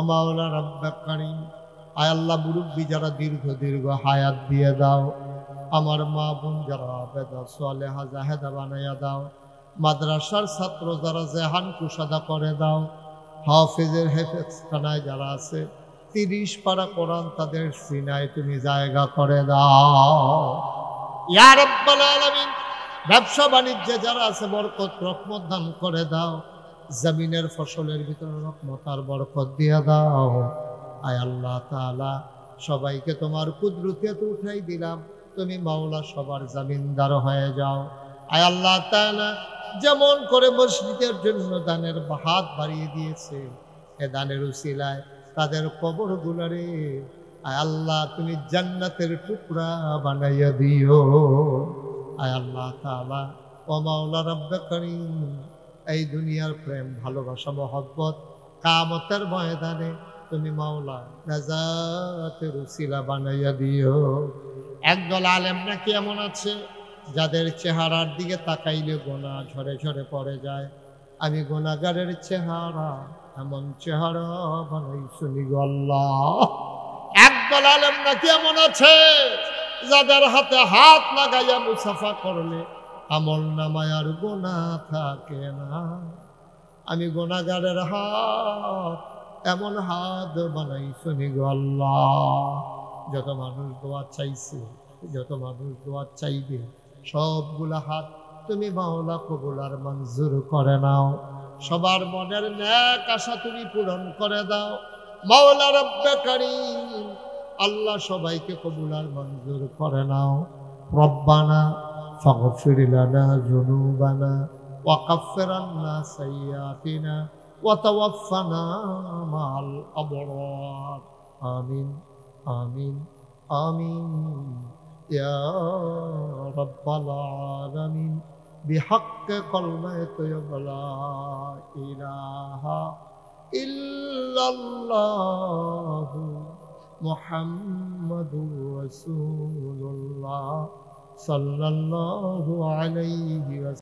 মাওলা রব্বে কারীম, আয় আল্লাহ মুরব্বী যারা দীর্ঘ হায়াত দিয়ে দাও। আমার মা বোন যারা আবেদা সালেহা জাহেদা বানাইয়া দাও। মাদ্রাসার ছাত্র যারা জেহান কুশাদা করে দাও। হাফেজের হেফেজখানায় যারা আছে, 30 পারা কোরআন তাদের সিনায় তুমি জায়গা করে দাও ইয়া রাব্বাল আলামিন। ব্যবসা বাণিজ্যে যারা আছে বরকত রহমত দান করে দাও। জমিনের ফসলের ভিতরে রহমত আর বরকত দিয়ে দাও। আয় আল্লাহ তাআলা সবাইকে তোমার কুদরতে উঠাই দিলাম, তুমি মাওলা সবার জমিনদার হয়ে যাও। আয় আল্লাহ তাআলা যেমন করে মসজিদের জন্য দানের হাত বাড়িয়ে দিয়েছে, এ দানের উসিলায় তাদের কবরগুলারে আয় আল্লাহ তুমি জান্নাতের টুকরা বানাইয়া দিও। আয় আল্লাহ তাআলা ও মাওলা রব্বে কারীম, এই দুনিয়ার প্রেম ভালোবাসা মহব্বত কিয়ামতের ময়দানে তুমি মাওলা নাজাতের উসিলা বানাইয়া দিও। একদল আলেম নাকি এমন আছে যাদের চেহারার দিকে তাকাইলে গোনা ঝরে ঝরে পড়ে যায়। আমি গোনাগারের চেহারা এমন চেহারা বানাই শুনি গো আল্লাহ। একদল আলেম নাকি এমন আছে যাদের হাতে হাত লাগাইয়া মুসাফা করলে আমল নামায় আর গোনা থাকে না। আমি গোনাগারের হাত এমন হাত বানাই শুনি গো আল্লাহ। যত মানুষ দোয়া চাইছে, যত মানুষ দোয়া চাইবে, সবগুলা হাত তুমি মাওলা কবুল আর মঞ্জুর করে নাও। সবার মনের নেক আশা তুমি পূরণ করে দাও মাওলা রব্বে কারীম। আল্লাহ সবাইকে কবুল আর মঞ্জুর করে নাও। রব্বানা ফাগফির লানা যুনুবানা ওয়া কাফফির আন্না সাইয়্যাতিনা ওয়া তাওয়াফফানা মা'আল আবরার। আমিন আমিন আমিন ইয়া রাব্বাল আলামিন। বিহাক্কি কালিমাতি লা ইলাহা ইল্লাল্লাহু মুহাম্মাদুর রাসূলুল্লাহ সাল্লাল্লাহু আলাইহি ওয়া